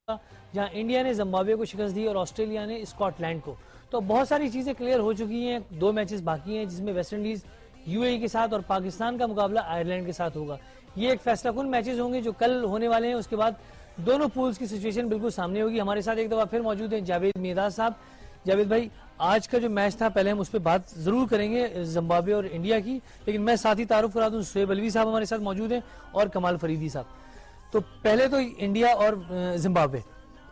जहां इंडिया ने जिम्बाब्वे को शिकस्त दी और ऑस्ट्रेलिया ने स्कॉटलैंड को। तो बहुत सारी चीजें क्लियर हो चुकी हैं। 2 मैचेस बाकी हैं जिसमें वेस्ट इंडीज यूएई के साथ और पाकिस्तान का मुकाबला आयरलैंड के साथ होगा। ये एक फैसलाकुन मैचेस होंगे जो कल होने वाले हैं। उसके बाद दोनों पूल्स की सिचुएशन बिल्कुल सामने होगी। हमारे साथ एक दफा फिर मौजूद हैं जावेद मियादाद साहब। जावेद भाई, आज का जो मैच था पहले हम उस पर बात जरूर करेंगे जिम्बाब्वे और इंडिया की, लेकिन मैं साथ ही तारुफ करा दूं, शोएब अलवी साहब हमारे साथ मौजूद हैं और कमाल फरीदी साहब। तो पहले तो इंडिया और जिम्बाब्वे,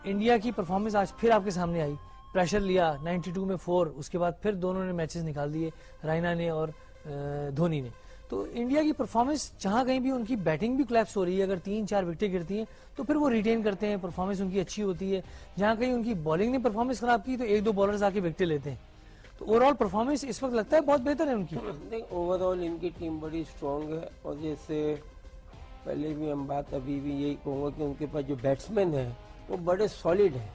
इंडिया की परफॉर्मेंस आज फिर आपके सामने आई। प्रेशर लिया 92 में 4, उसके बाद फिर दोनों ने मैचेस निकाल दिए, रायना ने और धोनी ने। तो इंडिया की परफॉर्मेंस जहां कहीं भी उनकी बैटिंग भी कोलैप्स हो रही है, अगर 3-4 विकेटें गिरती हैं तो फिर वो रिटेन करते हैं, परफॉर्मेंस उनकी अच्छी होती है। जहां कहीं उनकी बॉलिंग ने परफॉर्मेंस खराब की तो 1-2 बॉलर्स आके विकेटें लेते हैं। तो ओवरऑल परफॉर्मेंस इस वक्त लगता है बहुत बेहतर है उनकी। ओवरऑल इनकी टीम बड़ी स्ट्रांग है और जैसे पहले भी हम बात अभी भी यही कहूँगा कि उनके पास जो बैट्समैन है वो बड़े सॉलिड है।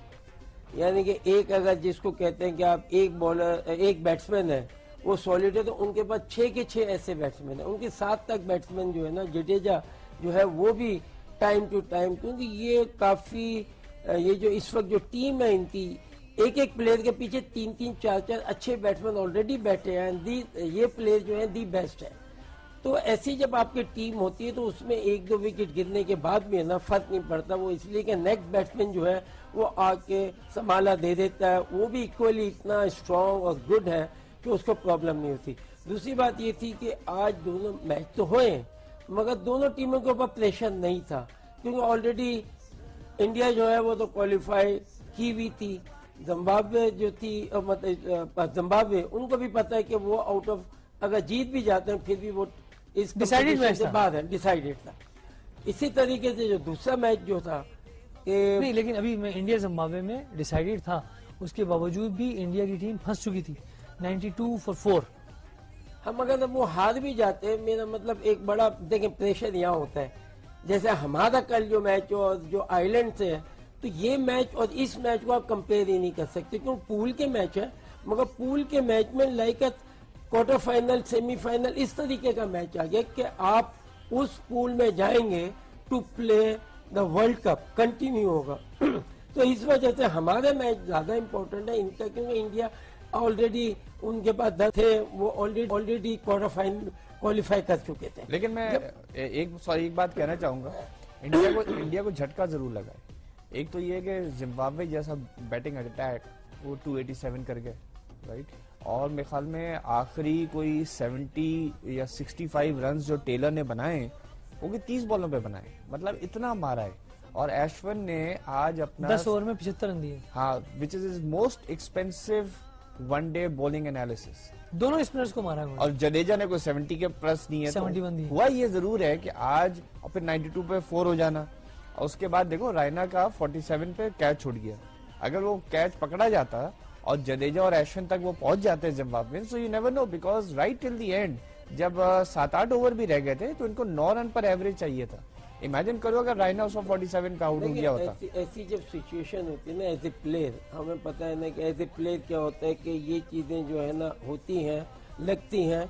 यानी कि एक अगर जिसको कहते हैं कि आप एक बैट्समैन है वो सॉलिड है, तो उनके पास 6 के 6 ऐसे बैट्समैन है। उनके 7 तक बैट्समैन जो है ना, जडेजा जो है वो भी टाइम टू टाइम, क्योंकि ये काफी ये जो इस वक्त जो टीम है इनकी, एक प्लेयर के पीछे 3-3, 4-4 अच्छे बैट्समैन ऑलरेडी बैठे हैं। ये प्लेयर जो है दी बेस्ट है। तो ऐसी जब आपकी टीम होती है तो उसमें 1-2 विकेट गिरने के बाद भी है ना फर्क नहीं पड़ता। वो इसलिए कि नेक्स्ट बैट्समैन जो है वो आके संभाला दे देता है, वो भी इक्वली इतना स्ट्रांग और गुड है कि उसको प्रॉब्लम नहीं होती। दूसरी बात ये थी कि आज दोनों मैच तो हुए मगर दोनों टीमों के ऊपर प्रेशर नहीं था, क्योंकि ऑलरेडी इंडिया जो है वो तो क्वालिफाई की हुई थी। जिम्बाब्वे जो थी मतलब जिम्बाब्वे, उनको भी पता है कि वो आउट ऑफ, अगर जीत भी जाते हैं फिर भी वो इस डिसाइडेड से बाहर है, डिसाइडेड था। इसी तरीके से जो दूसरा मैच जो था नहीं, लेकिन अभी मैं इंडिया जिम्बाब्वे में डिसाइडेड था, उसके बावजूद भी इंडिया की टीम फंस चुकी थी 92 for 4। हम अगर वो हार भी जाते हैं, मेरा मतलब एक बड़ा देखें प्रेशर यहाँ होता है। जैसे हमारा कल जो मैच और जो आइलैंड से है, तो ये मैच और इस मैच को आप कंपेयर ही नहीं कर सकते, क्योंकि पूल के मैच है। मगर पूल के मैच में लाइक क्वार्टर फाइनल, सेमीफाइनल, इस तरीके का मैच आ गया कि आप उस पूल में जाएंगे to play the world cup, continue होगा। तो इस वजह से हमारा मैच ज्यादा इंपॉर्टेंट है इनका, क्योंकि इंडिया ऑलरेडी उनके पास 10 थे, वो ऑलरेडी क्वार्टर फाइनल क्वालिफाई कर चुके थे। लेकिन मैं एक बात कहना चाहूंगा, इंडिया को झटका जरूर लगा है। एक तो ये कि जिम्बाब्वे जैसा बैटिंग अटैक वो 287 कर गए, राइट। और मेरे ख्याल में आखिरी कोई 70 या 65 रन जो टेलर ने बनाए वो भी 30 बॉलों पे बनाए, मतलब इतना मारा है। और अश्विन ने आज अपना 10 ओवर में 75 रन दिए। हाँ, which is most expensive one day bowling analysis. दोनों स्पिनर्स को मारा है। और जडेजा ने कोई 70 के प्लस नहीं है, 71 दी। हुआ ये जरूर है कि आज और फिर 92 पे 4 हो जाना, और उसके बाद देखो रायना का 47 पे कैच छूट गया। अगर वो कैच पकड़ा जाता और जडेजा और अश्विन तक वो पहुंच जाते Zimbabwe, so you never know, because right till the end जब 7-8 ओवर भी रह गए थे तो इनको 9 रन पर एवरेज चाहिए था। इमेजिन करो अगर रायना उसमें 47 का आउट हो गया होता। ऐसी जब सिचुएशन होती है ना एज ए प्लेयर, हमें पता है ना कि एज ए प्लेयर क्या होता है कि ये चीजें जो है ना होती हैं, लगती हैं,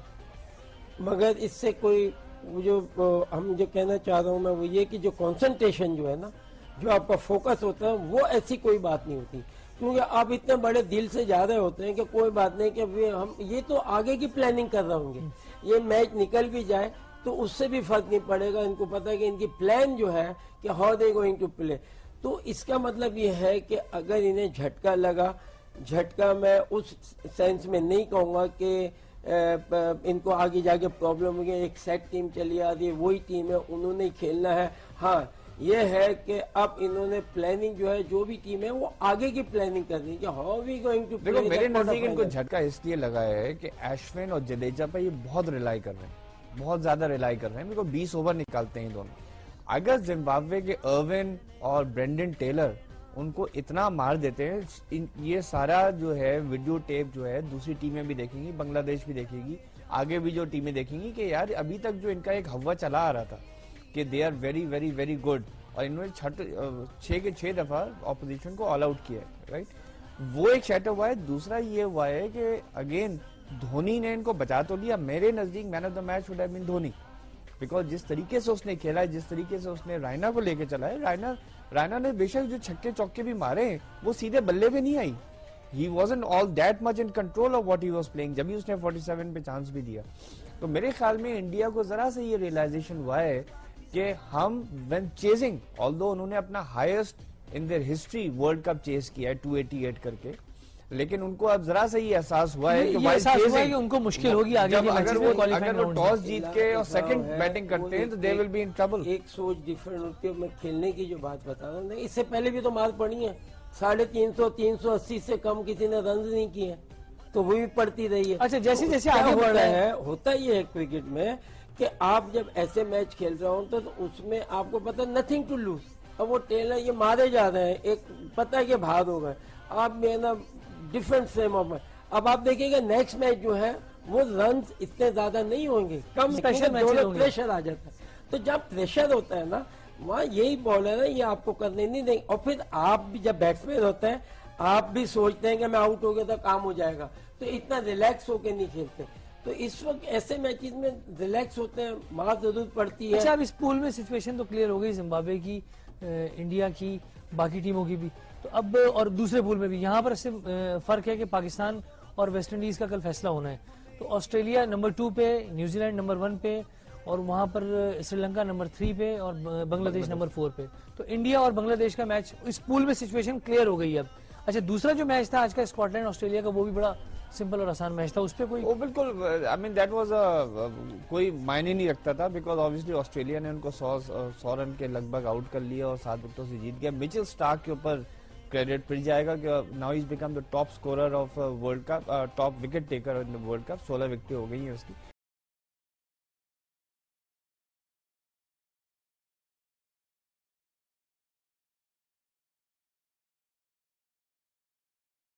मगर इससे कोई जो हम जो कहना चाह रहा हूँ मैं वो ये कि जो कंसंट्रेशन जो है ना, जो आपका फोकस होता है, वो ऐसी कोई बात नहीं होती, क्योंकि आप इतने बड़े दिल से जा रहे होते हैं कि कोई बात नहीं कि हम ये तो आगे की प्लानिंग कर रहे होंगे, ये मैच निकल भी जाए तो उससे भी फर्क नहीं पड़ेगा। इनको पता है कि इनकी प्लान जो है कि how they going to play. तो इसका मतलब ये है कि अगर इन्हें झटका लगा, झटका मैं उस सेंस में नहीं कहूँगा कि इनको आगे जाके प्रॉब्लम होगी, एक सेट टीम चली आ रही है, वही टीम है, उन्होंने ही खेलना है। हाँ, ये है कि अब इन्होंने प्लानिंग जो है, जो भी टीम है वो आगे की प्लानिंग कर रही है कि how we going to play. देखो मेरे नजदीक इनको झटका इसलिए लगा है कि अश्विन और जडेजा पर ये बहुत रिलाई कर रहे हैं, बहुत ज्यादा रिलाई कर रहे हैं। मेरे को 20 ओवर निकालते हैं दोनों। अगर जिम्बाब्वे के अर्विन और ब्रेंडन टेलर उनको इतना मार देते हैं, ये सारा जो है वीडियो टेप जो है दूसरी टीमें भी देखेंगी, बांग्लादेश भी देखेगी, आगे भी जो टीमें देखेंगी कि यार अभी तक जो इनका एक हवा चला आ रहा था कि they are very very very good, और इन्होंने 6 के 6 दफा ऑपोजिशन को ऑल आउट किया है, राइट। वो एक शैटर हुआ है। दूसरा ये हुआ है कि अगेन धोनी ने इनको बचा तो लिया। मेरे नजदीक man of the match would have been Dhoni, because जिस तरीके से उसने खेला है, जिस तरीके से उसने रायना को लेके चला है, रायना ने बेशक जो छक्के चौके भी मारे वो सीधे बल्ले पे नहीं आई. He wasn't all that much in control of what he was playing. जब भी उसने 47 पे चांस भी दिया. तो मेरे ख्याल में इंडिया को जरा से ये रियलाइजेशन हुआ है कि हम when chasing, although उन्होंने अपना highest in their history world cup chase किया है 288 करके, लेकिन उनको अब जरा से ये एहसास हुआ है कि while chasing उनको मुश्किल होगी आगे के मैचेस में क्वालीफाइंग अगर वो टॉस जीत के और सेकंड बैटिंग करते हैं तो they will be in trouble. एक सोच डिफरेंट होती है. मैं खेलने की जो बात बता रहा हूँ, इससे पहले भी तो मार पड़ी है. 350 380 से कम किसी ने रन नहीं किए, तो वो भी पड़ती रही है. अच्छा, जैसे जैसे क्या आगे बढ़ रहा है, होता ये है क्रिकेट में कि आप जब ऐसे मैच खेल रहे हो तो उसमें आपको पता नथिंग टू लूज. अब वो टेलर ये मारे जा रहे हैं, एक पता है कि बाहर हो गए, आप में ना डिफरेंट फ्रेम ऑफ माइंड. अब आप देखिएगा नेक्स्ट मैच जो है वो रन इतने ज्यादा नहीं होंगे, कम प्रेशर आ जाता है. तो जब प्रेशर होता है ना, वहाँ यही बॉल है ना, ये आपको करने नहीं देंगे. और फिर आप भी जब बैट्समैन होते हैं, आप भी सोचते हैं कि मैं आउट हो गया तो काम हो जाएगा, तो इतना रिलैक्स होके नहीं खेलते. तो इस वक्त ऐसे मैचेस में रिलैक्स होते हैं, मार जरूरत पड़ती है. अच्छा, अब इस पूल में सिचुएशन तो क्लियर हो गई, जिम्बाब्वे की, इंडिया की, बाकी टीमों की भी. तो अब और दूसरे पूल में भी यहाँ पर सिर्फ फर्क है कि पाकिस्तान और वेस्ट इंडीज का कल फैसला होना है. तो ऑस्ट्रेलिया नंबर 2 पे, न्यूजीलैंड नंबर 1 पे, और वहां पर श्रीलंका नंबर 3 पे और बांग्लादेश नंबर 4 पे. तो इंडिया और बांग्लादेश का मैच, इस पूल में सिचुएशन क्लियर हो गई है अब. अच्छा, दूसरा जो मैच था आज का स्कॉटलैंड ऑस्ट्रेलिया का, वो भी बड़ा सिंपल और आसान मैच था. उस पे कोई वो बिल्कुल, आई मीन दैट वाज कोई मायने नहीं रखता था, बिकॉज ऑब्वियसली ऑस्ट्रेलिया ने उनको 100 रन के लगभग आउट कर लिया और 7 विकेटों से जीत गया. मिचेल स्टार्क के ऊपर क्रेडिट फिर जाएगा कि now is become the top scorer of world cup, top wicket taker in the world cup. 16 विकेटें हो गई हैं उसकी.